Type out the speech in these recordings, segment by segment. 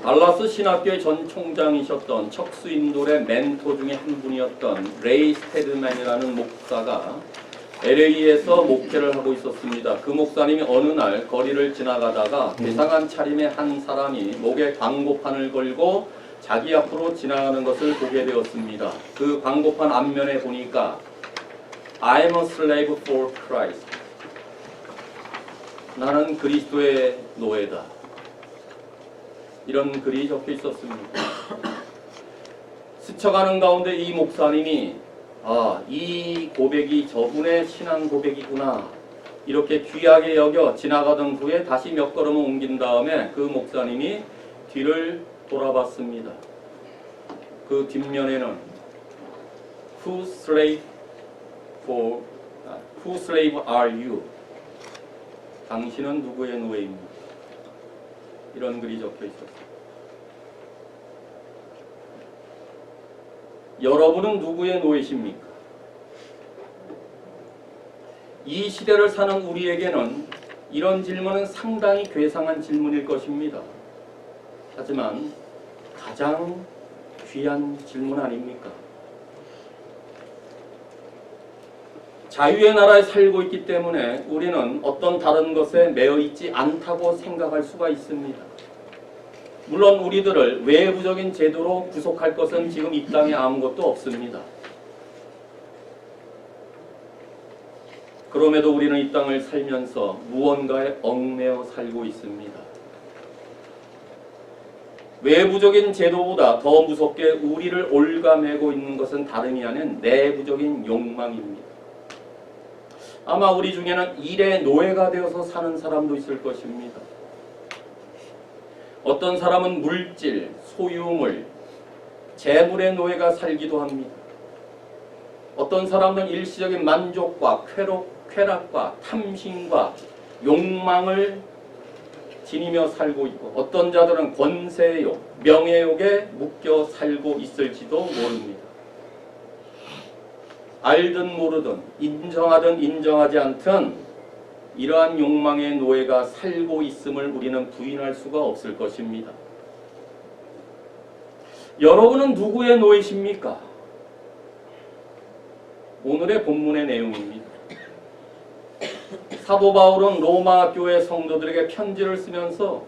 달라스 신학교의 전 총장이셨던 척수 인돌의 멘토 중에 한 분이었던 레이 스테드맨이라는 목사가 LA에서 목회를 하고 있었습니다. 그 목사님이 어느 날 거리를 지나가다가 괴상한 차림의 한 사람이 목에 광고판을 걸고 자기 앞으로 지나가는 것을 보게 되었습니다. 그 광고판 앞면에 보니까 I'm a slave for Christ. 나는 그리스도의 노예다. 이런 글이 적혀 있었습니다. 스쳐가는 가운데 이 목사님이 이 고백이 저분의 신앙 고백이구나 이렇게 귀하게 여겨 지나가던 후에 다시 몇 걸음을 옮긴 다음에 그 목사님이 뒤를 돌아봤습니다. 그 뒷면에는 Whose slave are you? 당신은 누구의 노예입니까? 이런 글이 적혀 있었습니다. 여러분은 누구의 노예십니까? 이 시대를 사는 우리에게는 이런 질문은 상당히 괴상한 질문일 것입니다. 하지만 가장 귀한 질문 아닙니까? 자유의 나라에 살고 있기 때문에 우리는 어떤 다른 것에 매여 있지 않다고 생각할 수가 있습니다. 물론 우리들을 외부적인 제도로 구속할 것은 지금 이 땅에 아무것도 없습니다. 그럼에도 우리는 이 땅을 살면서 무언가에 얽매여 살고 있습니다. 외부적인 제도보다 더 무섭게 우리를 올가매고 있는 것은 다름이 아닌 내부적인 욕망입니다. 아마 우리 중에는 일의 노예가 되어서 사는 사람도 있을 것입니다. 어떤 사람은 물질, 소유물, 재물의 노예가 살기도 합니다. 어떤 사람은 일시적인 만족과 쾌락과 탐심과 욕망을 지니며 살고 있고 어떤 자들은 권세욕, 명예욕에 묶여 살고 있을지도 모릅니다. 알든 모르든 인정하든 인정하지 않든 이러한 욕망의 노예가 살고 있음을 우리는 부인할 수가 없을 것입니다. 여러분은 누구의 노예십니까? 오늘의 본문의 내용입니다. 사도 바울은 로마 교회 성도들에게 편지를 쓰면서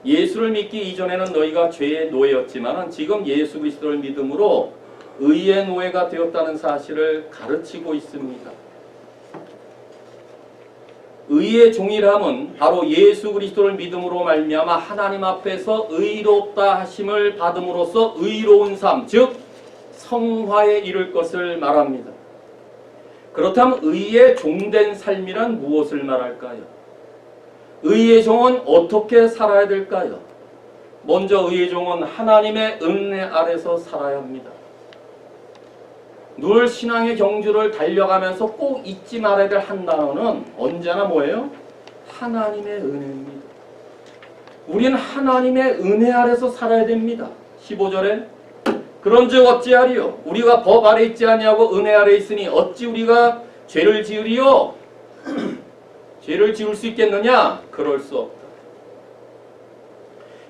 예수를 믿기 이전에는 너희가 죄의 노예였지만 지금 예수 그리스도를 믿음으로 의의 노예가 되었다는 사실을 가르치고 있습니다. 의의 종이람은 바로 예수 그리스도를 믿음으로 말미암아 하나님 앞에서 의롭다 하심을 받음으로써 의로운 삶, 즉 성화에 이를 것을 말합니다. 그렇다면 의의 종된 삶이란 무엇을 말할까요? 의의 종은 어떻게 살아야 될까요? 먼저 의의 종은 하나님의 은혜 아래서 살아야 합니다. 늘 신앙의 경주를 달려가면서 꼭 잊지 말아야 될 한 단어는 언제나 뭐예요? 하나님의 은혜입니다. 우리는 하나님의 은혜 아래서 살아야 됩니다. 15절에 그런즉 어찌하리요? 우리가 법 아래 있지 아니하고 은혜 아래 있으니 어찌 우리가 죄를 지으리요? 죄를 지을 수 있겠느냐? 그럴 수 없다.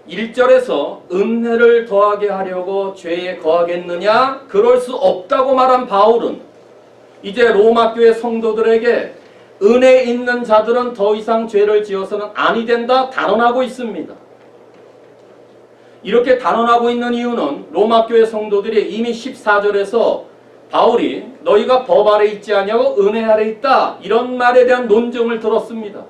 1절에서 은혜를 더하게 하려고 죄에 거하겠느냐? 그럴 수 없다고 말한 바울은 이제 로마 교회 성도들에게 은혜 있는 자들은 더 이상 죄를 지어서는 아니 된다 단언하고 있습니다. 이렇게 단언하고 있는 이유는 로마 교회 성도들이 이미 14절에서 바울이 너희가 법 아래 있지 아니하고 은혜 아래 있다 이런 말에 대한 논증을 들었습니다.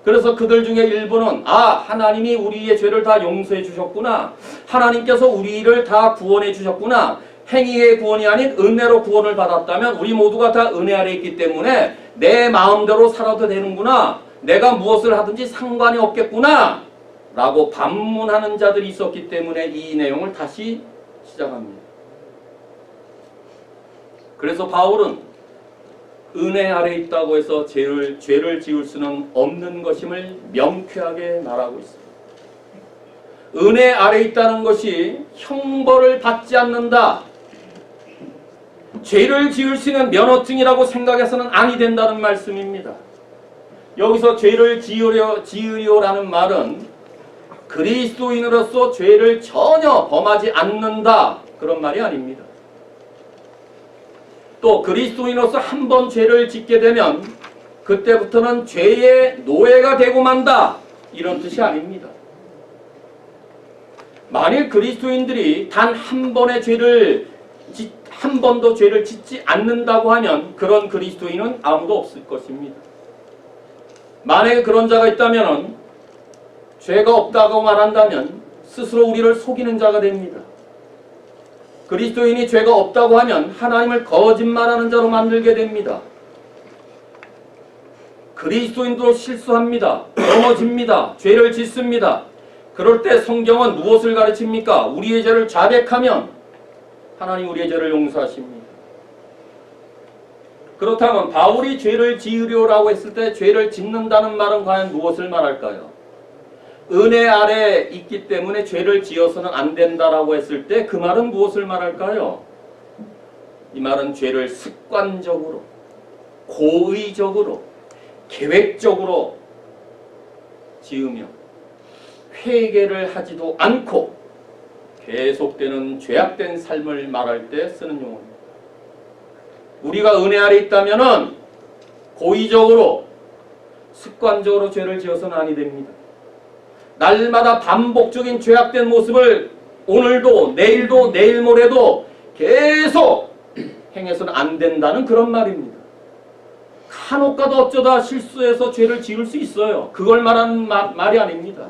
그래서 그들 중에 일부는 하나님이 우리의 죄를 다 용서해 주셨구나. 하나님께서 우리를 다 구원해 주셨구나. 행위의 구원이 아닌 은혜로 구원을 받았다면 우리 모두가 다 은혜 아래 있기 때문에 내 마음대로 살아도 되는구나. 내가 무엇을 하든지 상관이 없겠구나. 라고 반문하는 자들이 있었기 때문에 이 내용을 다시 시작합니다. 그래서 바울은 은혜 아래 있다고 해서 죄를 지을 수는 없는 것임을 명쾌하게 말하고 있습니다. 은혜 아래 있다는 것이 형벌을 받지 않는다. 죄를 지을 수 있는 면허증이라고 생각해서는 아니 된다는 말씀입니다. 여기서 죄를 지으려라는 말은 그리스도인으로서 죄를 전혀 범하지 않는다. 그런 말이 아닙니다. 또 그리스도인으로서 한 번 죄를 짓게 되면 그때부터는 죄의 노예가 되고 만다. 이런 뜻이 아닙니다. 만일 그리스도인들이 단 한 번의 한 번도 죄를 짓지 않는다고 하면 그런 그리스도인은 아무도 없을 것입니다. 만약에 그런 자가 있다면 죄가 없다고 말한다면 스스로 우리를 속이는 자가 됩니다. 그리스도인이 죄가 없다고 하면 하나님을 거짓말하는 자로 만들게 됩니다. 그리스도인도 실수합니다. 넘어집니다. 죄를 짓습니다. 그럴 때 성경은 무엇을 가르칩니까? 우리의 죄를 자백하면 하나님 우리의 죄를 용서하십니다. 그렇다면 바울이 죄를 지으려라고 했을 때 죄를 짓는다는 말은 과연 무엇을 말할까요? 은혜 아래 있기 때문에 죄를 지어서는 안 된다라고 했을 때 그 말은 무엇을 말할까요? 이 말은 죄를 습관적으로, 고의적으로, 계획적으로 지으며 회개를 하지도 않고 계속되는 죄악된 삶을 말할 때 쓰는 용어입니다. 우리가 은혜 아래 있다면은 고의적으로, 습관적으로 죄를 지어서는 아니 됩니다. 날마다 반복적인 죄악된 모습을 오늘도, 내일도, 내일 모레도 계속 행해서는 안 된다는 그런 말입니다. 간혹가다 어쩌다 실수해서 죄를 지을 수 있어요. 그걸 말하는 말이 아닙니다.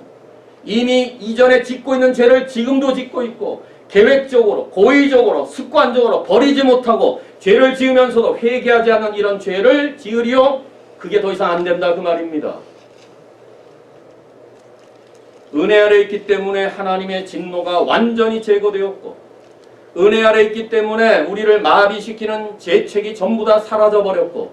이미 이전에 짓고 있는 죄를 지금도 짓고 있고 계획적으로, 고의적으로, 습관적으로 버리지 못하고 죄를 지으면서도 회개하지 않는 이런 죄를 지으리요? 그게 더 이상 안 된다 그 말입니다. 은혜 아래 있기 때문에 하나님의 진노가 완전히 제거되었고 은혜 아래 있기 때문에 우리를 마비시키는 죄책이 전부 다 사라져버렸고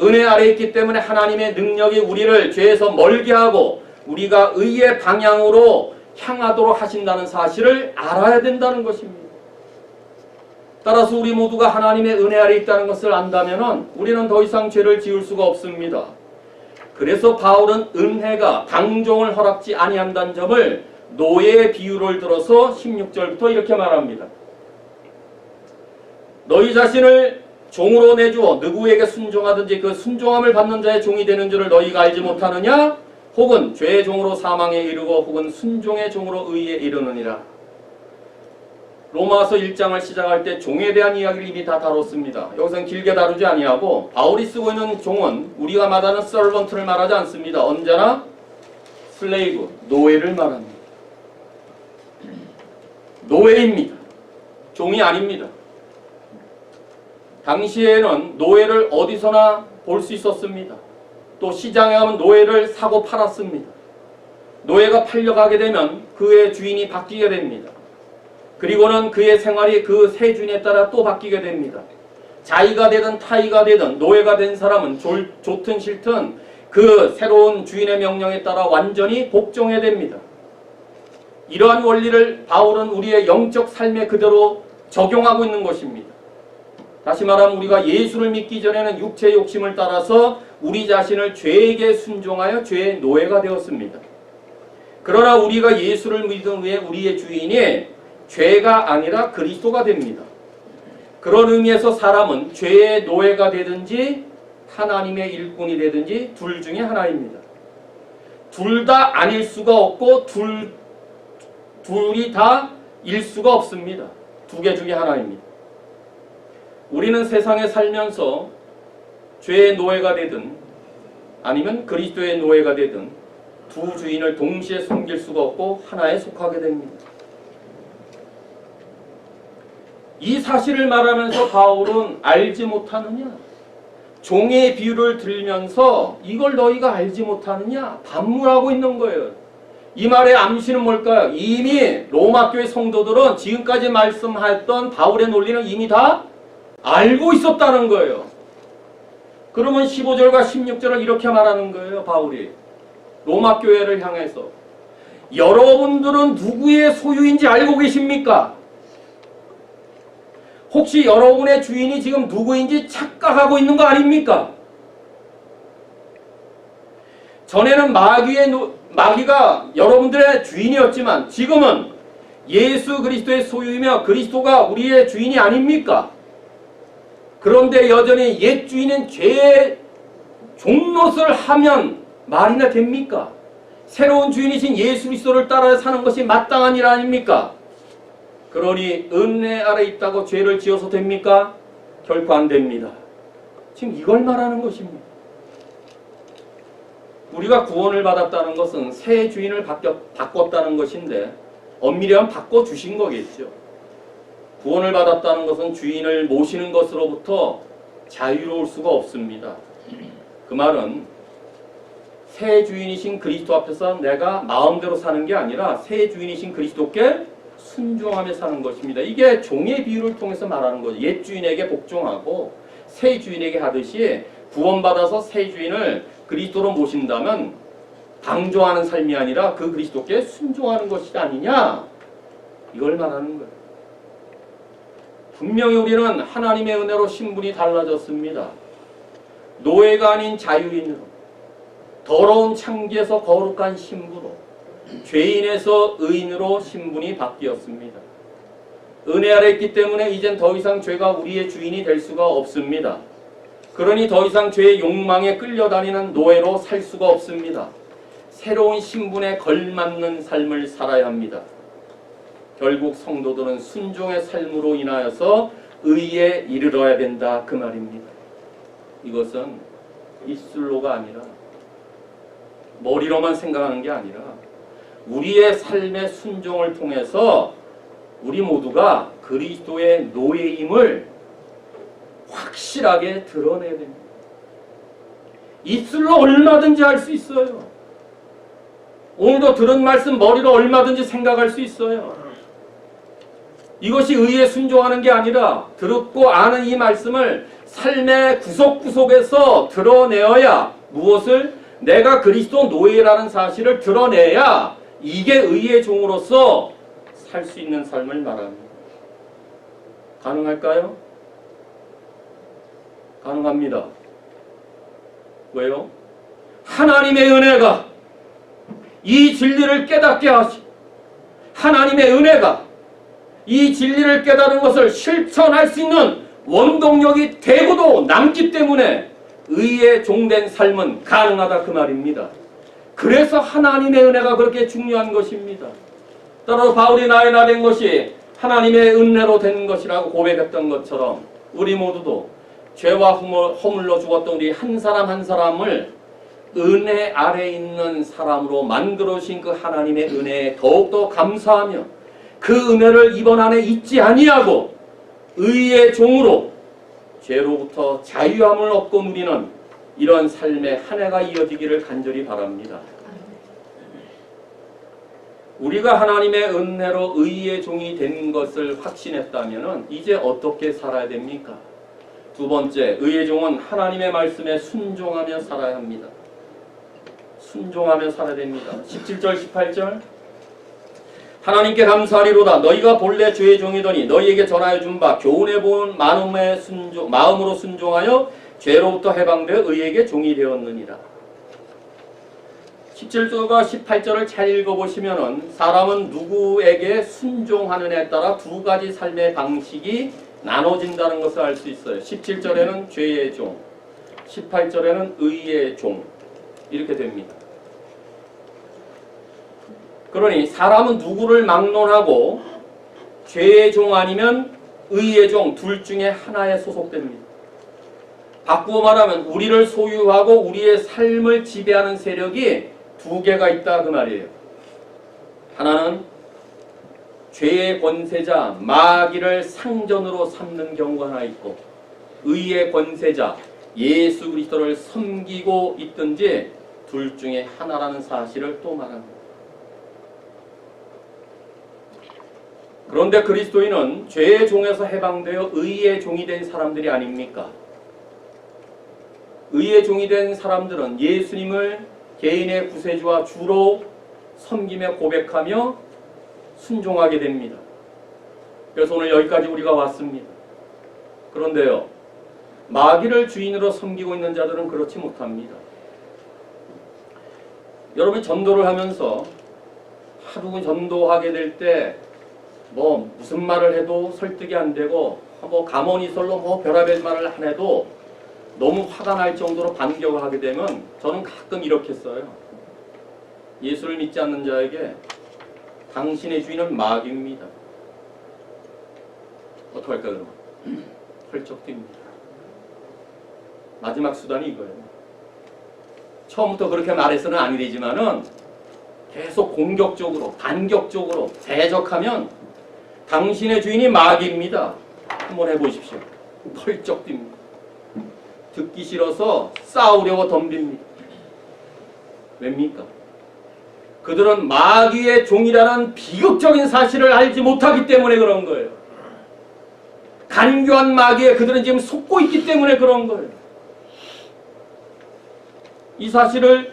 은혜 아래 있기 때문에 하나님의 능력이 우리를 죄에서 멀게 하고 우리가 의의 방향으로 향하도록 하신다는 사실을 알아야 된다는 것입니다. 따라서 우리 모두가 하나님의 은혜 아래 있다는 것을 안다면 우리는 더 이상 죄를 지을 수가 없습니다. 그래서 바울은 은혜가 방종을 허락지 아니한다는 점을 노예의 비유를 들어서 16절부터 이렇게 말합니다. 너희 자신을 종으로 내주어 누구에게 순종하든지 그 순종함을 받는 자의 종이 되는 줄을 너희가 알지 못하느냐? 혹은 죄의 종으로 사망에 이르고 혹은 순종의 종으로 의에 이르느니라. 로마서 1장을 시작할 때 종에 대한 이야기를 이미 다 다뤘습니다. 여기서는 길게 다루지 아니하고 바울이 쓰고 있는 종은 우리가 말하는 서번트를 말하지 않습니다. 언제나 슬레이브, 노예를 말합니다. 노예입니다. 종이 아닙니다. 당시에는 노예를 어디서나 볼 수 있었습니다. 또 시장에 가면 노예를 사고 팔았습니다. 노예가 팔려가게 되면 그의 주인이 바뀌게 됩니다. 그리고는 그의 생활이 그 새 주인에 따라 또 바뀌게 됩니다. 자의가 되든 타의가 되든 노예가 된 사람은 좋든 싫든 그 새로운 주인의 명령에 따라 완전히 복종해야 됩니다. 이러한 원리를 바울은 우리의 영적 삶에 그대로 적용하고 있는 것입니다. 다시 말하면 우리가 예수를 믿기 전에는 육체의 욕심을 따라서 우리 자신을 죄에게 순종하여 죄의 노예가 되었습니다. 그러나 우리가 예수를 믿은 후에 우리의 주인이 죄가 아니라 그리스도가 됩니다. 그런 의미에서 사람은 죄의 노예가 되든지 하나님의 일꾼이 되든지 둘 중에 하나입니다. 둘 다 아닐 수가 없고 둘이 다 일 수가 없습니다. 두 개 중에 하나입니다. 우리는 세상에 살면서 죄의 노예가 되든 아니면 그리스도의 노예가 되든 두 주인을 동시에 섬길 수가 없고 하나에 속하게 됩니다. 이 사실을 말하면서 바울은 알지 못하느냐? 종의 비유를 들면서 이걸 너희가 알지 못하느냐? 반문하고 있는 거예요. 이 말의 암시는 뭘까요? 이미 로마 교회 성도들은 지금까지 말씀했던 바울의 논리는 이미 다 알고 있었다는 거예요. 그러면 15절과 16절을 이렇게 말하는 거예요. 바울이 로마 교회를 향해서 여러분들은 누구의 소유인지 알고 계십니까? 혹시 여러분의 주인이 지금 누구인지 착각하고 있는 거 아닙니까? 전에는 마귀가 여러분들의 주인이었지만 지금은 예수 그리스도의 소유이며 그리스도가 우리의 주인이 아닙니까? 그런데 여전히 옛 주인은 죄의 종노릇을 하면 말이나 됩니까? 새로운 주인이신 예수 그리스도를 따라 사는 것이 마땅한 일 아닙니까? 그러니 은혜 아래 있다고 죄를 지어서 됩니까? 결코 안 됩니다. 지금 이걸 말하는 것입니다. 우리가 구원을 받았다는 것은 새 주인을 바꿨다는 것인데 엄밀히 하면 바꿔주신 거겠죠. 구원을 받았다는 것은 주인을 모시는 것으로부터 자유로울 수가 없습니다. 그 말은 새 주인이신 그리스도 앞에서 내가 마음대로 사는 게 아니라 새 주인이신 그리스도께 순종하며 사는 것입니다. 이게 종의 비유를 통해서 말하는 거죠. 옛 주인에게 복종하고 새 주인에게 하듯이 구원받아서 새 주인을 그리스도로 모신다면 방종하는 삶이 아니라 그 그리스도께 순종하는 것이 아니냐, 이걸 말하는 거예요. 분명히 우리는 하나님의 은혜로 신분이 달라졌습니다. 노예가 아닌 자유인으로, 더러운 창기에서 거룩한 신부로, 죄인에서 의인으로 신분이 바뀌었습니다. 은혜 아래 있기 때문에 이젠 더 이상 죄가 우리의 주인이 될 수가 없습니다. 그러니 더 이상 죄의 욕망에 끌려다니는 노예로 살 수가 없습니다. 새로운 신분에 걸맞는 삶을 살아야 합니다. 결국 성도들은 순종의 삶으로 인하여서 의에 이르러야 된다, 그 말입니다. 이것은 입술로가 아니라 머리로만 생각하는 게 아니라 우리의 삶의 순종을 통해서 우리 모두가 그리스도의 노예임을 확실하게 드러내야 됩니다. 입술로 얼마든지 할 수 있어요. 오늘도 들은 말씀 머리로 얼마든지 생각할 수 있어요. 이것이 의에 순종하는 게 아니라 듣고 아는 이 말씀을 삶의 구석구석에서 드러내어야, 무엇을? 내가 그리스도 노예라는 사실을 드러내야 이게 의의 종으로서 살 수 있는 삶을 말합니다. 가능할까요? 가능합니다. 왜요? 하나님의 은혜가 이 진리를 깨닫게 하시고 하나님의 은혜가 이 진리를 깨달은 것을 실천할 수 있는 원동력이 되고도 남기 때문에 의의 종된 삶은 가능하다, 그 말입니다. 그래서 하나님의 은혜가 그렇게 중요한 것입니다. 따라서 바울이 나의 나 된 것이 하나님의 은혜로 된 것이라고 고백했던 것처럼 우리 모두도 죄와 허물로 죽었던 우리 한 사람 한 사람을 은혜 아래 있는 사람으로 만들어주신 그 하나님의 은혜에 더욱더 감사하며 그 은혜를 이번 안에 잊지 아니하고 의의 종으로 죄로부터 자유함을 얻고 누리는 이런 삶의 한 해가 이어지기를 간절히 바랍니다. 우리가 하나님의 은혜로 의의 종이 된 것을 확신했다면 이제 어떻게 살아야 됩니까? 두 번째, 의의 종은 하나님의 말씀에 순종하며 살아야 합니다. 순종하며 살아야 됩니다. 17절 18절 하나님께 감사하리로다. 너희가 본래 죄의 종이더니 너희에게 전하여 준 바 교훈해 본 마음으로 순종하여 죄로부터 해방되어 의에게 종이 되었느니라. 17절과 18절을 잘 읽어보시면 사람은 누구에게 순종하느냐에 따라 두 가지 삶의 방식이 나눠진다는 것을 알 수 있어요. 17절에는 죄의 종, 18절에는 의의 종, 이렇게 됩니다. 그러니 사람은 누구를 막론하고 죄의 종 아니면 의의 종 둘 중에 하나에 소속됩니다. 바꾸어 말하면 우리를 소유하고 우리의 삶을 지배하는 세력이 두 개가 있다, 그 말이에요. 하나는 죄의 권세자 마귀를 상전으로 삼는 경우가 하나 있고, 의의 권세자 예수 그리스도를 섬기고 있든지 둘 중에 하나라는 사실을 또 말합니다. 그런데 그리스도인은 죄의 종에서 해방되어 의의 종이 된 사람들이 아닙니까? 의의 종이 된 사람들은 예수님을 개인의 구세주와 주로 섬기며 고백하며 순종하게 됩니다. 그래서 오늘 여기까지 우리가 왔습니다. 그런데요, 마귀를 주인으로 섬기고 있는 자들은 그렇지 못합니다. 여러분 전도를 하면서 하루 전도하게 될 때 뭐 무슨 말을 해도 설득이 안 되고 뭐 감언이설로 뭐 별의별 말을 안 해도 너무 화가 날 정도로 반격을 하게 되면 저는 가끔 이렇게 써요. 예수를 믿지 않는 자에게 당신의 주인은 마귀입니다. 어떡할까 그러면? 펄쩍 뜁니다. 마지막 수단이 이거예요. 처음부터 그렇게 말해서는 아니 되지만은 계속 공격적으로 반격적으로 대적하면 당신의 주인이 마귀입니다. 한번 해보십시오. 펄쩍 뜁니다. 듣기 싫어서 싸우려고 덤빕니다. 왜입니까? 그들은 마귀의 종이라는 비극적인 사실을 알지 못하기 때문에 그런 거예요. 간교한 마귀에 그들은 지금 속고 있기 때문에 그런 거예요. 이 사실을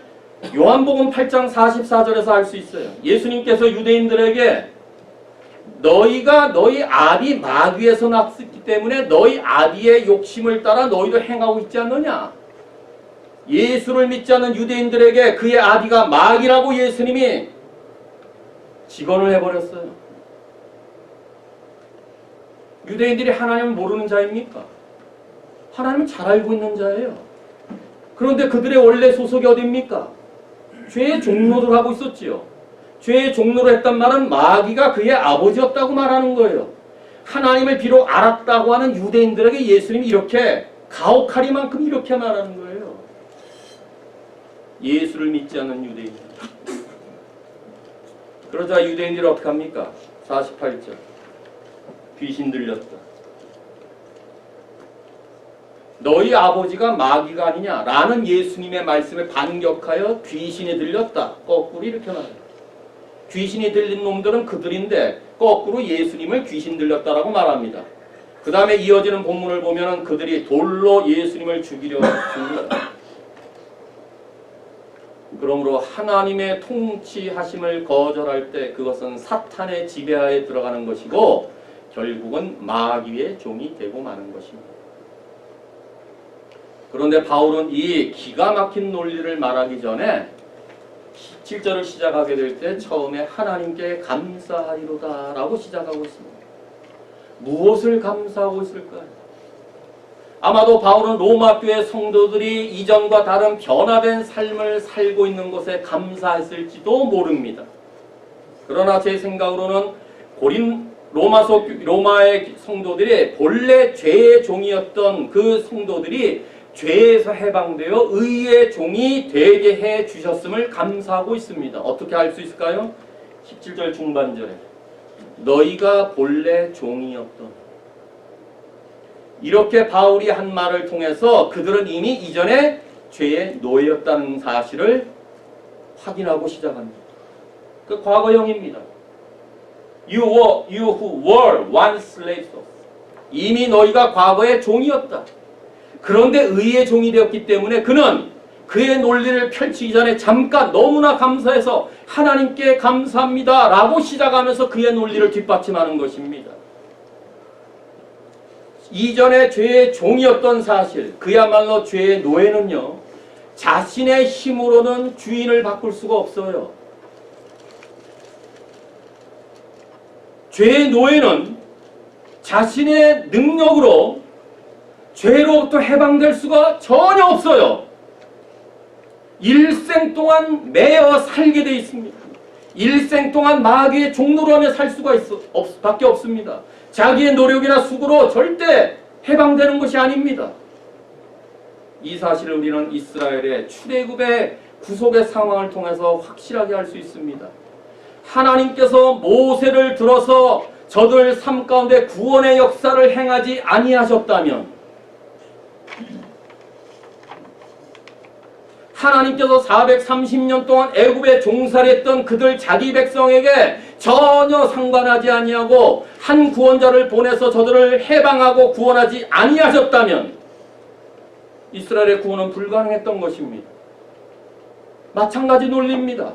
요한복음 8장 44절에서 알 수 있어요. 예수님께서 유대인들에게 너희가 너희 아비 마귀에서 났기 때문에 너희 아비의 욕심을 따라 너희도 행하고 있지 않느냐. 예수를 믿지 않는 유대인들에게 그의 아비가 마귀라고 예수님이 직언을 해버렸어요. 유대인들이 하나님을 모르는 자입니까? 하나님을 잘 알고 있는 자예요. 그런데 그들의 원래 소속이 어디입니까? 죄의 종로를 하고 있었지요. 죄의 종로로 했단 말은 마귀가 그의 아버지였다고 말하는 거예요. 하나님을 비록 알았다고 하는 유대인들에게 예수님이 이렇게 가혹하리만큼 이렇게 말하는 거예요. 예수를 믿지 않는 유대인들. 그러자 유대인들이 어떻게 합니까? 48절. 귀신 들렸다. 너희 아버지가 마귀가 아니냐? 라는 예수님의 말씀에 반격하여 귀신이 들렸다. 거꾸로 이렇게 말해요. 귀신이 들린 놈들은 그들인데 거꾸로 예수님을 귀신 들렸다라고 말합니다. 그 다음에 이어지는 본문을 보면 그들이 돌로 예수님을 죽이려 죽는다. 그러므로 하나님의 통치하심을 거절할 때 그것은 사탄의 지배하에 들어가는 것이고 결국은 마귀의 종이 되고 마는 것입니다. 그런데 바울은 이 기가 막힌 논리를 말하기 전에 7절을 시작하게 될 때 처음에 하나님께 감사하리로다 라고 시작하고 있습니다. 무엇을 감사하고 있을까요? 아마도 바울은 로마 교회 성도들이 이전과 다른 변화된 삶을 살고 있는 것에 감사했을지도 모릅니다. 그러나 제 생각으로는 로마의 성도들이 본래 죄의 종이었던 그 성도들이 죄에서 해방되어 의의 종이 되게 해 주셨음을 감사하고 있습니다. 어떻게 알 수 있을까요? 17절 중반절에 너희가 본래 종이었던, 이렇게 바울이 한 말을 통해서 그들은 이미 이전에 죄의 노예였다는 사실을 확인하고 시작합니다. 그 과거형입니다. You who were once slaves. 이미 너희가 과거의 종이었다. 그런데 의의 종이 되었기 때문에 그는 그의 논리를 펼치기 전에 잠깐 너무나 감사해서 하나님께 감사합니다 라고 시작하면서 그의 논리를 뒷받침하는 것입니다. 이전에 죄의 종이었던 사실, 그야말로 죄의 노예는요, 자신의 힘으로는 주인을 바꿀 수가 없어요. 죄의 노예는 자신의 능력으로 죄로부터 해방될 수가 전혀 없어요. 일생 동안 매어 살게 돼 있습니다. 일생 동안 마귀의 종노로 하며 살 수가 밖에 없습니다. 자기의 노력이나 수고로 절대 해방되는 것이 아닙니다. 이 사실을 우리는 이스라엘의 출애굽의 구속의 상황을 통해서 확실하게 알 수 있습니다. 하나님께서 모세를 들어서 저들 삶 가운데 구원의 역사를 행하지 아니하셨다면, 하나님께서 430년 동안 애굽에 종살이했던 그들 자기 백성에게 전혀 상관하지 아니하고 한 구원자를 보내서 저들을 해방하고 구원하지 아니하셨다면 이스라엘의 구원은 불가능했던 것입니다. 마찬가지 논리입니다.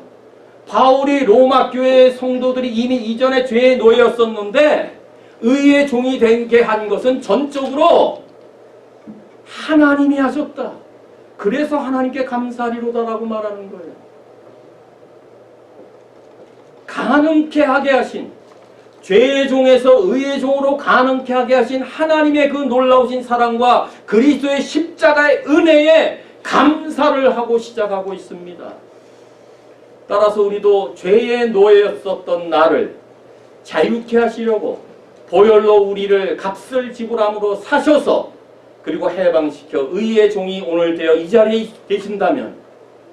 바울이 로마 교회의 성도들이 이미 이전에 죄의 노예였었는데 의의 종이 되게 한 것은 전적으로 하나님이 하셨다. 그래서 하나님께 감사하리로다라고 말하는 거예요. 가능케 하게 하신, 죄의 종에서 의의 종으로 가능케 하게 하신 하나님의 그 놀라우신 사랑과 그리스도의 십자가의 은혜에 감사를 하고 시작하고 있습니다. 따라서 우리도 죄의 노예였었던 나를 자유케 하시려고 보혈로 우리를 값을 지불함으로 사셔서 그리고 해방시켜 의의 종이 오늘 되어 이 자리에 계신다면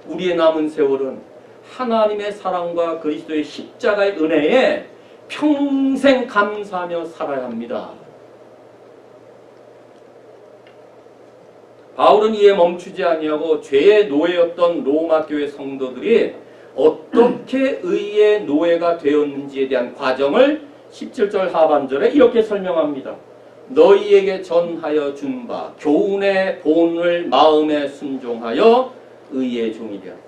우리의 남은 세월은 하나님의 사랑과 그리스도의 십자가의 은혜에 평생 감사하며 살아야 합니다. 바울은 이에 멈추지 아니하고 죄의 노예였던 로마 교회 성도들이 어떻게 의의 노예가 되었는지에 대한 과정을 17절 하반절에 이렇게 설명합니다. 너희에게 전하여 준 바 교훈의 본을 마음에 순종하여 의의 종이 되었다.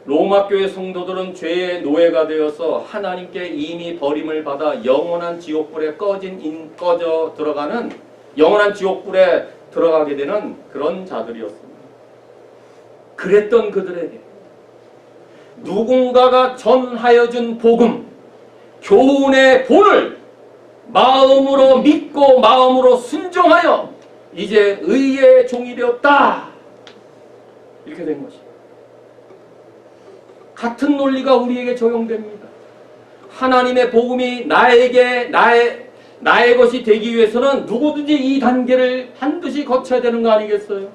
로마 교회 성도들은 죄의 노예가 되어서 하나님께 이미 버림을 받아 영원한 지옥불에 꺼져 들어가는 영원한 지옥불에 들어가게 되는 그런 자들이었습니다. 그랬던 그들에게 누군가가 전하여 준 복음, 교훈의 본을 마음으로 믿고 마음으로 순종하여 이제 의의 종이 되었다. 이렇게 된 것입니다. 같은 논리가 우리에게 적용됩니다. 하나님의 복음이 나의 것이 되기 위해서는 누구든지 이 단계를 반드시 거쳐야 되는 거 아니겠어요?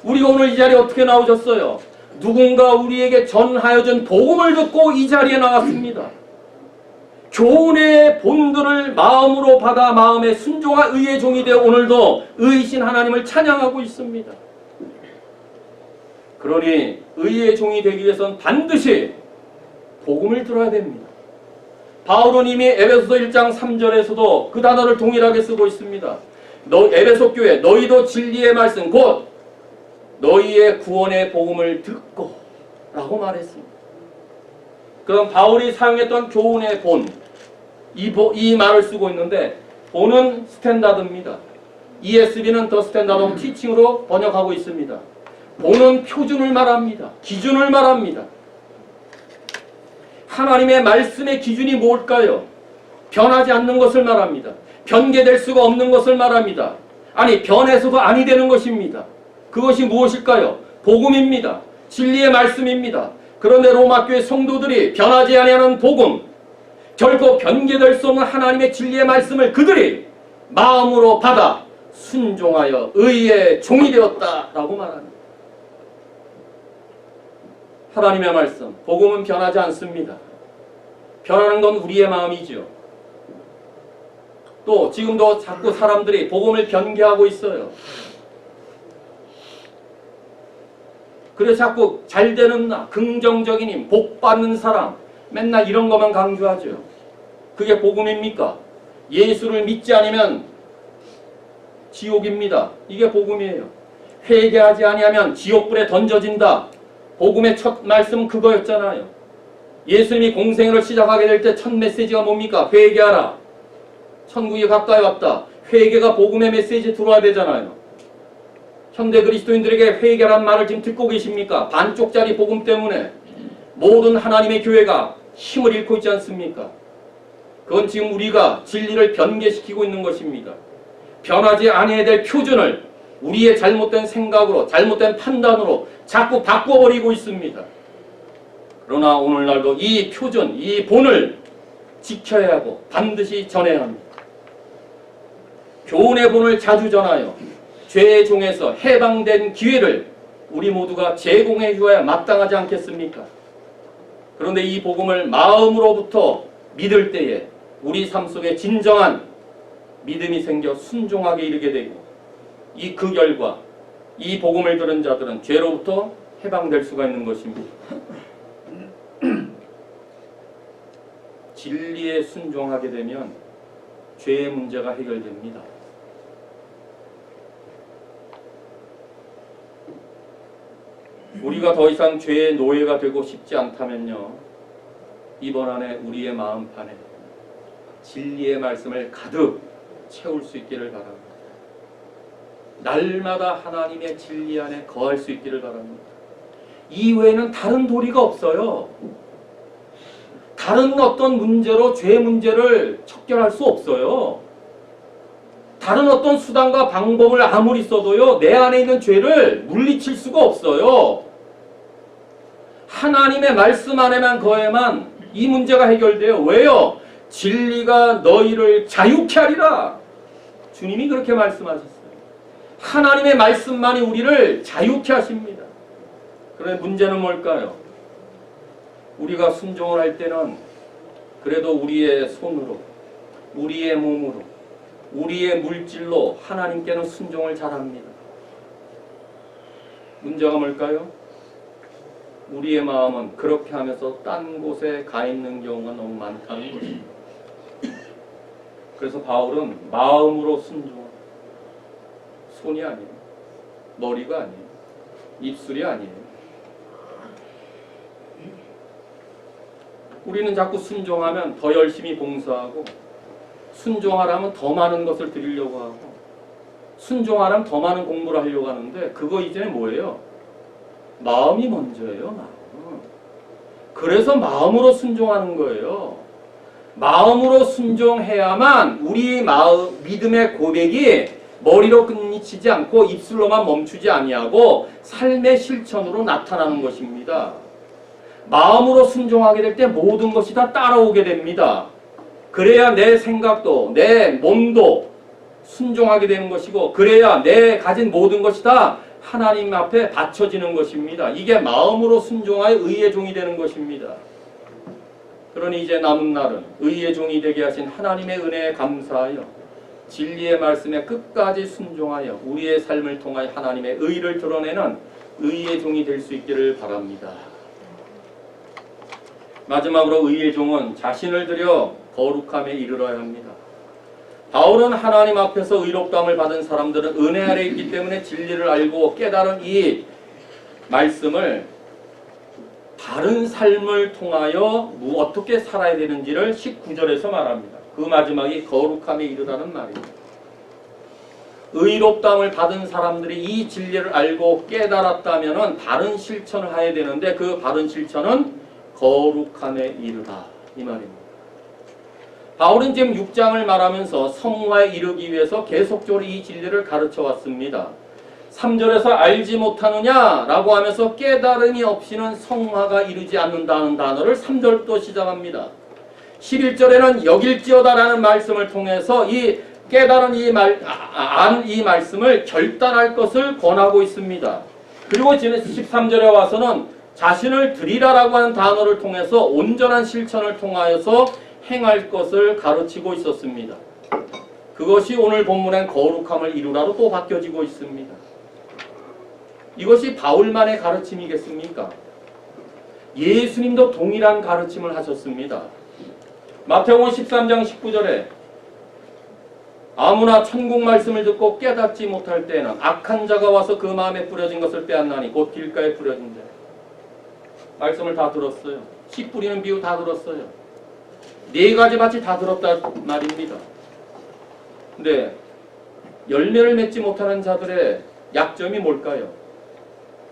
우리가 오늘 이 자리에 어떻게 나오셨어요? 누군가 우리에게 전하여 준 복음을 듣고 이 자리에 나왔습니다. 교훈의 본들을 마음으로 받아 마음에 순종한 의의 종이 되어 오늘도 의이신 하나님을 찬양하고 있습니다. 그러니 의의 종이 되기 위해서는 반드시 복음을 들어야 됩니다. 바울은 이미 에베소서 1장 3절에서도 그 단어를 동일하게 쓰고 있습니다. 에베소 교회 너희도 진리의 말씀 곧 너희의 구원의 복음을 듣고 라고 말했습니다. 그럼 바울이 사용했던 교훈의 본, 이 말을 쓰고 있는데 본은 스탠다드입니다. ESV는 더 스탠다드 티칭으로 번역하고 있습니다. 본은 표준을 말합니다. 기준을 말합니다. 하나님의 말씀의 기준이 뭘까요? 변하지 않는 것을 말합니다. 변개될 수가 없는 것을 말합니다. 아니 변해서도 아니 되는 것입니다. 그것이 무엇일까요? 복음입니다. 진리의 말씀입니다. 그런데 로마교회 성도들이 변하지 아니하는 복음, 결코 변개될 수 없는 하나님의 진리의 말씀을 그들이 마음으로 받아 순종하여 의의 종이 되었다라고 말합니다. 하나님의 말씀, 복음은 변하지 않습니다. 변하는 건 우리의 마음이죠. 또 지금도 자꾸 사람들이 복음을 변개하고 있어요. 그래서 자꾸 잘되는 나, 긍정적인 힘, 복 받는 사람 맨날 이런 것만 강조하죠. 그게 복음입니까? 예수를 믿지 않으면 지옥입니다. 이게 복음이에요. 회개하지 아니하면 지옥불에 던져진다. 복음의 첫 말씀은 그거였잖아요. 예수님이 공생애를 시작하게 될 때 첫 메시지가 뭡니까? 회개하라. 천국이 가까이 왔다. 회개가 복음의 메시지에 들어와야 되잖아요. 현대 그리스도인들에게 회개란 말을 지금 듣고 계십니까? 반쪽짜리 복음 때문에 모든 하나님의 교회가 힘을 잃고 있지 않습니까? 그건 지금 우리가 진리를 변개시키고 있는 것입니다. 변하지 아니해야 될 표준을 우리의 잘못된 생각으로, 잘못된 판단으로 자꾸 바꿔버리고 있습니다. 그러나 오늘날도 이 표준, 이 본을 지켜야 하고 반드시 전해야 합니다. 교훈의 본을 자주 전하여 죄의 종에서 해방된 기회를 우리 모두가 제공해 주어야 마땅하지 않겠습니까? 그런데 이 복음을 마음으로부터 믿을 때에 우리 삶 속에 진정한 믿음이 생겨 순종하게 이르게 되고 그 결과 이 복음을 들은 자들은 죄로부터 해방될 수가 있는 것입니다. 진리에 순종하게 되면 죄의 문제가 해결됩니다. 우리가 더 이상 죄의 노예가 되고 싶지 않다면요, 이번 한 해 우리의 마음판에 진리의 말씀을 가득 채울 수 있기를 바랍니다. 날마다 하나님의 진리 안에 거할 수 있기를 바랍니다. 이외에는 다른 도리가 없어요. 다른 어떤 문제로 죄 문제를 척결할 수 없어요. 다른 어떤 수단과 방법을 아무리 써도요, 내 안에 있는 죄를 물리칠 수가 없어요. 하나님의 말씀 안에만 거해만 이 문제가 해결돼요. 왜요? 진리가 너희를 자유케 하리라. 주님이 그렇게 말씀하셨어요. 하나님의 말씀만이 우리를 자유케 하십니다. 그런데 문제는 뭘까요? 우리가 순종을 할 때는 그래도 우리의 손으로, 우리의 몸으로, 우리의 물질로 하나님께는 순종을 잘합니다. 문제가 뭘까요? 우리의 마음은 그렇게 하면서 딴 곳에 가 있는 경우가 너무 많다는 것입니다. 그래서 바울은 마음으로 순종합니다. 손이 아니에요. 머리가 아니에요. 입술이 아니에요. 우리는 자꾸 순종하면 더 열심히 봉사하고, 순종하라면 더 많은 것을 드리려고 하고, 순종하라면 더 많은 공부를 하려고 하는데 그거 이제 뭐예요? 마음이 먼저예요. 마음. 그래서 마음으로 순종하는 거예요. 마음으로 순종해야만 우리 마음, 믿음의 고백이 머리로 끝이지 않고 입술로만 멈추지 아니하고 삶의 실천으로 나타나는 것입니다. 마음으로 순종하게 될 때 모든 것이 다 따라오게 됩니다. 그래야 내 생각도 내 몸도 순종하게 되는 것이고, 그래야 내 가진 모든 것이 다 하나님 앞에 바쳐지는 것입니다. 이게 마음으로 순종하여 의의 종이 되는 것입니다. 그러니 이제 남은 날은 의의 종이 되게 하신 하나님의 은혜에 감사하여 진리의 말씀에 끝까지 순종하여 우리의 삶을 통하여 하나님의 의를 드러내는 의의 종이 될 수 있기를 바랍니다. 마지막으로 의의 종은 자신을 들여 거룩함에 이르러야 합니다. 바울은 하나님 앞에서 의롭다함을 받은 사람들은 은혜 아래 있기 때문에 진리를 알고 깨달은 이 말씀을 바른 삶을 통하여 어떻게 살아야 되는지를 19절에서 말합니다. 그 마지막이 거룩함에 이르라는 말입니다. 의롭다함을 받은 사람들이 이 진리를 알고 깨달았다면 바른 실천을 해야 되는데, 그 바른 실천은 거룩함에 이르라, 이 말입니다. 바울은 지금 6장을 말하면서 성화에 이르기 위해서 계속적으로 이 진리를 가르쳐 왔습니다. 3절에서 알지 못하느냐라고 하면서 깨달음이 없이는 성화가 이르지 않는다는 단어를 3절부터 시작합니다. 11절에는 여길지어다라는 말씀을 통해서 이 깨달은 이 말씀을 결단할 것을 권하고 있습니다. 그리고 지금 13절에 와서는 자신을 드리라라고 하는 단어를 통해서 온전한 실천을 통하여서 행할 것을 가르치고 있었습니다. 그것이 오늘 본문엔 거룩함을 이루라로 또 바뀌어지고 있습니다. 이것이 바울만의 가르침이겠습니까? 예수님도 동일한 가르침을 하셨습니다. 마태복음 13장 19절에 아무나 천국 말씀을 듣고 깨닫지 못할 때에는 악한 자가 와서 그 마음에 뿌려진 것을 빼앗나니 곧 길가에 뿌려진 자. 말씀을 다 들었어요. 씨 뿌리는 비유 다 들었어요. 4가지 밭이 다 들었다 말입니다. 근데 열매를 맺지 못하는 자들의 약점이 뭘까요?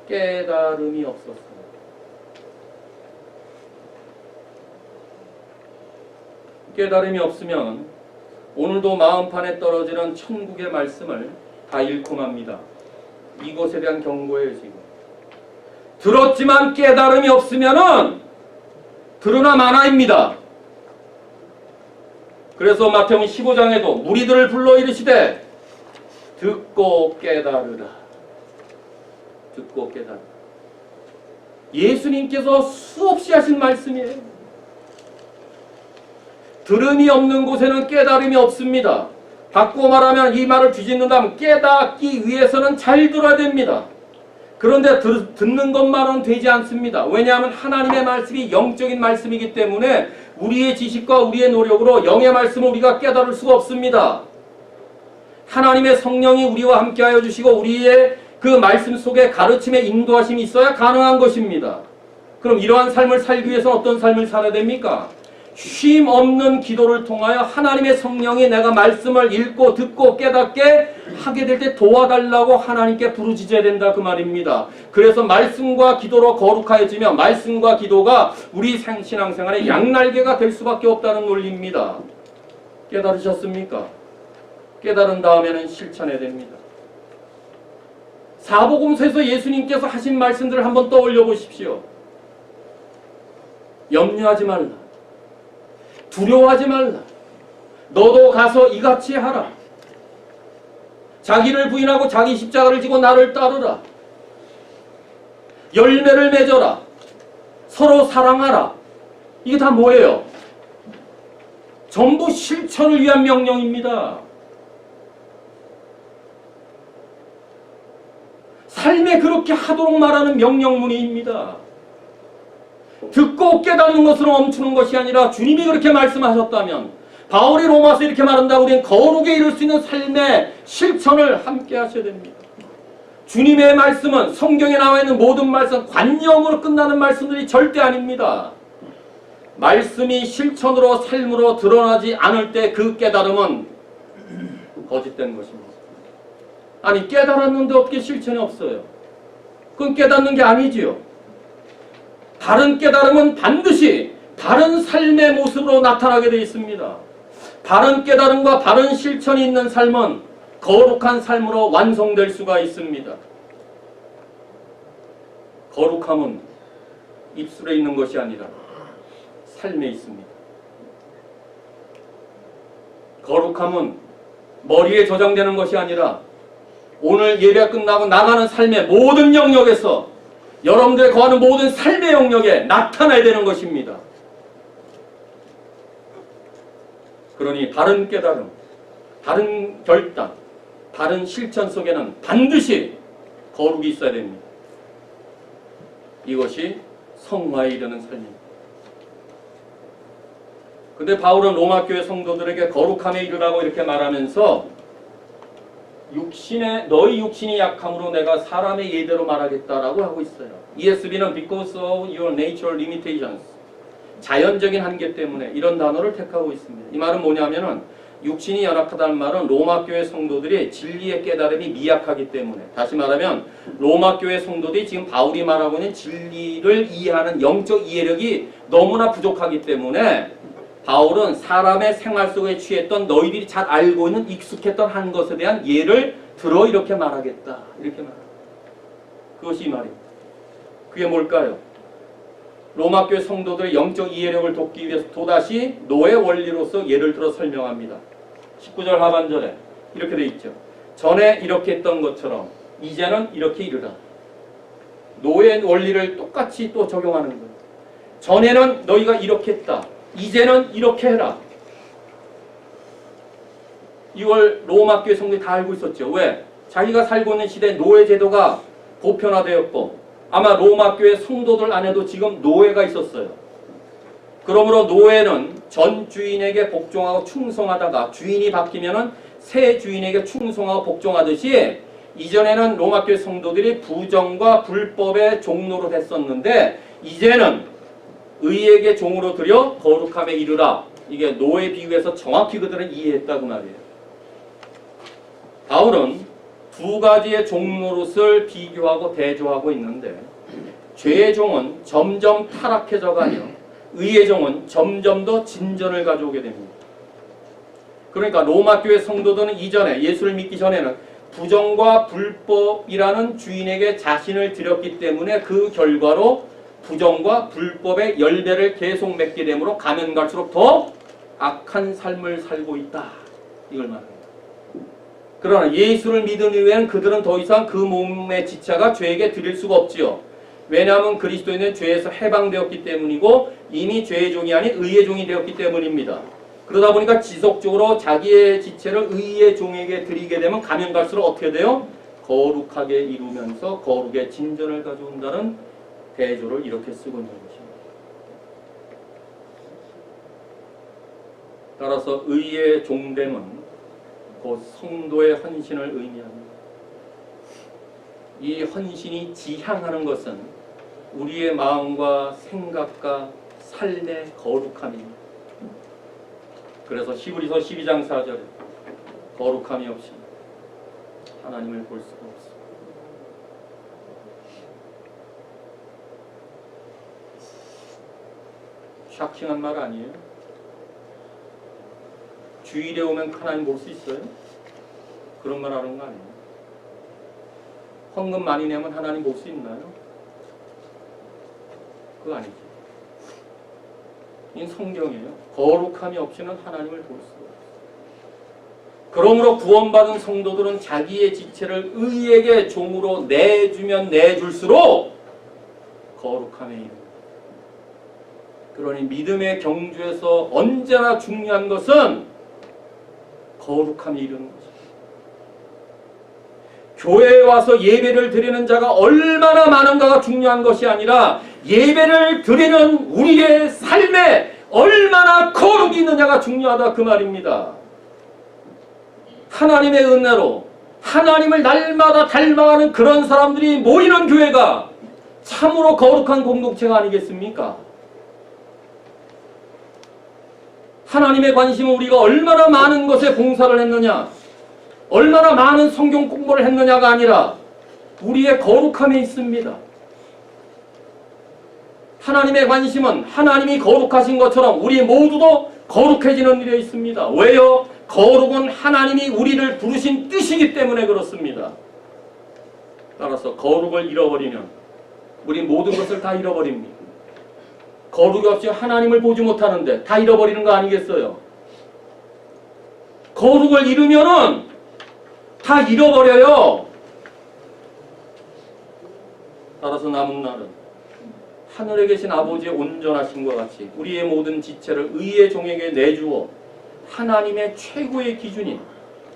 깨달음이 없었어요. 깨달음이 없으면 오늘도 마음판에 떨어지는 천국의 말씀을 다 잃고 맙니다. 이것에 대한 경고예요. 지금 들었지만 깨달음이 없으면은 들으나 마나입니다. 그래서 마태복음 15장에도 무리들을 불러 이르시되 듣고 깨달으라. 듣고 깨달으라. 예수님께서 수없이 하신 말씀이에요. 들음이 없는 곳에는 깨달음이 없습니다. 바꾸어 말하면, 이 말을 뒤집는다면 깨닫기 위해서는 잘 들어야 됩니다. 그런데 듣는 것만은 되지 않습니다. 왜냐하면 하나님의 말씀이 영적인 말씀이기 때문에 우리의 지식과 우리의 노력으로 영의 말씀을 우리가 깨달을 수가 없습니다. 하나님의 성령이 우리와 함께하여 주시고 우리의 그 말씀 속에 가르침의 인도하심이 있어야 가능한 것입니다. 그럼 이러한 삶을 살기 위해서는 어떤 삶을 살아야 됩니까? 쉼 없는 기도를 통하여 하나님의 성령이 내가 말씀을 읽고 듣고 깨닫게 하게 될 때 도와달라고 하나님께 부르짖어야 된다 그 말입니다. 그래서 말씀과 기도로 거룩하여지며 말씀과 기도가 우리 신앙생활의 양날개가 될 수밖에 없다는 논리입니다. 깨달으셨습니까? 깨달은 다음에는 실천해야 됩니다. 사복음서에서 예수님께서 하신 말씀들을 한번 떠올려 보십시오. 염려하지 말라. 두려워하지 말라. 너도 가서 이같이 하라. 자기를 부인하고 자기 십자가를 지고 나를 따르라. 열매를 맺어라. 서로 사랑하라. 이게 다 뭐예요? 전부 실천을 위한 명령입니다. 삶에 그렇게 하도록 말하는 명령문의입니다. 듣고 깨닫는 것으로 멈추는 것이 아니라 주님이 그렇게 말씀하셨다면 바울이 로마서 이렇게 말한다고 우리는 거룩에 이룰 수 있는 삶의 실천을 함께 하셔야 됩니다. 주님의 말씀은 성경에 나와 있는 모든 말씀 관념으로 끝나는 말씀들이 절대 아닙니다. 말씀이 실천으로 삶으로 드러나지 않을 때 그 깨달음은 거짓된 것입니다. 아니 깨달았는데 어떻게 실천이 없어요? 그건 깨닫는 게 아니지요. 바른 깨달음은 반드시 바른 삶의 모습으로 나타나게 되어 있습니다. 바른 깨달음과 바른 실천이 있는 삶은 거룩한 삶으로 완성될 수가 있습니다. 거룩함은 입술에 있는 것이 아니라 삶에 있습니다. 거룩함은 머리에 저장되는 것이 아니라 오늘 예배가 끝나고 나가는 삶의 모든 영역에서 여러분들이 거하는 모든 삶의 영역에 나타나야 되는 것입니다. 그러니 바른 깨달음, 바른 결단, 바른 실천 속에는 반드시 거룩이 있어야 됩니다. 이것이 성화에 이르는 삶입니다. 근데 바울은 로마 교회 성도들에게 거룩함에 이르라고 이렇게 말하면서 너희 육신이 약함으로 내가 사람의 예대로 말하겠다라고 하고 있어요. ESV는 because of your natural limitations. 자연적인 한계 때문에 이런 단어를 택하고 있습니다. 이 말은 뭐냐면은 육신이 연약하다는 말은 로마 교회 성도들이 진리의 깨달음이 미약하기 때문에, 다시 말하면 로마 교회 성도들이 지금 바울이 말하고 있는 진리를 이해하는 영적 이해력이 너무나 부족하기 때문에 바울은 사람의 생활 속에 취했던 너희들이 잘 알고 있는 익숙했던 한 것에 대한 예를 들어 이렇게 말하겠다. 이렇게 말합니다. 그것이 이 말입니다. 그게 뭘까요? 로마 교회 성도들의 영적 이해력을 돕기 위해서 또다시 노예 원리로서 예를 들어 설명합니다. 19절 하반절에 이렇게 돼 있죠. 전에 이렇게 했던 것처럼 이제는 이렇게 이르라. 노예 원리를 똑같이 또 적용하는 거예요. 전에는 너희가 이렇게 했다. 이제는 이렇게 해라. 이걸 로마 교회 성도들이 다 알고 있었죠. 왜? 자기가 살고 있는 시대에 노예 제도가 보편화되었고 아마 로마 교회 성도들 안에도 지금 노예가 있었어요. 그러므로 노예는 전 주인에게 복종하고 충성하다가 주인이 바뀌면은 새 주인에게 충성하고 복종하듯이 이전에는 로마 교회 성도들이 부정과 불법의 종로로 됐었는데 이제는 의에게 종으로 들여 거룩함에 이르라. 이게 노예 비유에서 정확히 그들은 이해했다고 말이에요. 바울은 두 가지의 종노릇을 비교하고 대조하고 있는데 죄의 종은 점점 타락해져 가며 의의 종은 점점 더 진전을 가져오게 됩니다. 그러니까 로마 교회 성도들은 이전에 예수를 믿기 전에는 부정과 불법이라는 주인에게 자신을 드렸기 때문에 그 결과로 부정과 불법의 열매를 계속 맺게 되므로 가면 갈수록 더 악한 삶을 살고 있다. 이걸 말합니다. 그러나 예수를 믿은 이후에는 그들은 더 이상 그 몸의 지체가 죄에게 드릴 수가 없지요. 왜냐하면 그리스도인은 죄에서 해방되었기 때문이고 이미 죄의 종이 아닌 의의 종이 되었기 때문입니다. 그러다 보니까 지속적으로 자기의 지체를 의의 종에게 드리게 되면 가면 갈수록 어떻게 돼요? 거룩하게 이루면서 거룩의 진전을 가져온다는 대조를 이렇게 쓰고 있는 것입니다. 따라서 의의 종됨은 곧 성도의 헌신을 의미합니다. 이 헌신이 지향하는 것은 우리의 마음과 생각과 삶의 거룩함입니다. 그래서 히브리서 12장 4절에 거룩함이 없이 하나님을 볼 수가 없어. 샤킹한 말 아니에요? 주일에 오면 하나님 볼 수 있어요? 그런 말 하는 거 아니에요? 헌금 많이 내면 하나님 볼 수 있나요? 그거 아니죠. 이 성경이에요. 거룩함이 없이는 하나님을 볼 수가 없어요. 그러므로 구원받은 성도들은 자기의 지체를 의에게 종으로 내주면 내줄수록 거룩함에 이릅니다. 그러니 믿음의 경주에서 언제나 중요한 것은 거룩함에 이르는 것입니다. 교회에 와서 예배를 드리는 자가 얼마나 많은가가 중요한 것이 아니라 예배를 드리는 우리의 삶에 얼마나 거룩이 있느냐가 중요하다 그 말입니다. 하나님의 은혜로 하나님을 날마다 닮아가는 그런 사람들이 모이는 교회가 참으로 거룩한 공동체가 아니겠습니까? 하나님의 관심은 우리가 얼마나 많은 것에 봉사를 했느냐, 얼마나 많은 성경 공부를 했느냐가 아니라 우리의 거룩함에 있습니다. 하나님의 관심은 하나님이 거룩하신 것처럼 우리 모두도 거룩해지는 일에 있습니다. 왜요? 거룩은 하나님이 우리를 부르신 뜻이기 때문에 그렇습니다. 따라서 거룩을 잃어버리면 우리 모든 것을 다 잃어버립니다. 거룩이 없이 하나님을 보지 못하는데 다 잃어버리는 거 아니겠어요? 거룩을 잃으면은 다 잃어버려요. 따라서 남은 날은 하늘에 계신 아버지의 온전하심과 같이 우리의 모든 지체를 의의 종에게 내주어 하나님의 최고의 기준인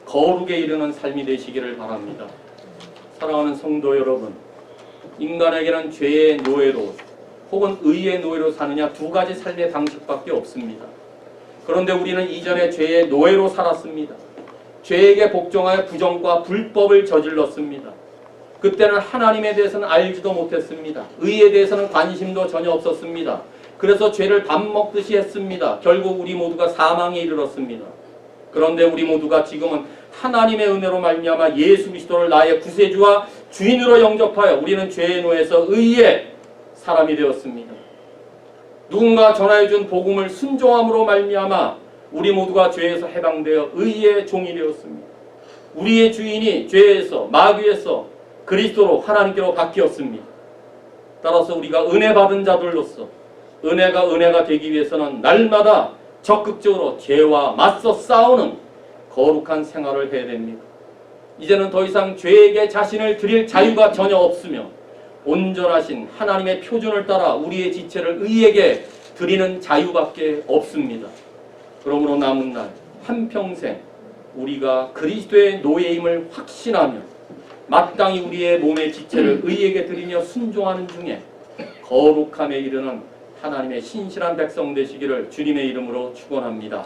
거룩에 이르는 삶이 되시기를 바랍니다. 사랑하는 성도 여러분, 인간에게는 죄의 노예로 혹은 의의 노예로 사느냐 두 가지 삶의 방식밖에 없습니다. 그런데 우리는 이전에 죄의 노예로 살았습니다. 죄에게 복종하여 부정과 불법을 저질렀습니다. 그때는 하나님에 대해서는 알지도 못했습니다. 의에 대해서는 관심도 전혀 없었습니다. 그래서 죄를 밥 먹듯이 했습니다. 결국 우리 모두가 사망에 이르렀습니다. 그런데 우리 모두가 지금은 하나님의 은혜로 말미암아 예수 그리스도를 나의 구세주와 주인으로 영접하여 우리는 죄의 노예에서 의의 사람이 되었습니다. 누군가 전하여준 복음을 순종함으로 말미암아 우리 모두가 죄에서 해방되어 의의 종이 되었습니다. 우리의 주인이 죄에서 마귀에서 그리스도로 하나님께로 바뀌었습니다. 따라서 우리가 은혜 받은 자들로서 은혜가 되기 위해서는 날마다 적극적으로 죄와 맞서 싸우는 거룩한 생활을 해야 됩니다. 이제는 더 이상 죄에게 자신을 드릴 자유가 전혀 없으며 온전하신 하나님의 표준을 따라 우리의 지체를 의에게 드리는 자유밖에 없습니다. 그러므로 남은 날 한평생 우리가 그리스도의 노예임을 확신하며 마땅히 우리의 몸의 지체를 의에게 드리며 순종하는 중에 거룩함에 이르는 하나님의 신실한 백성 되시기를 주님의 이름으로 축원합니다.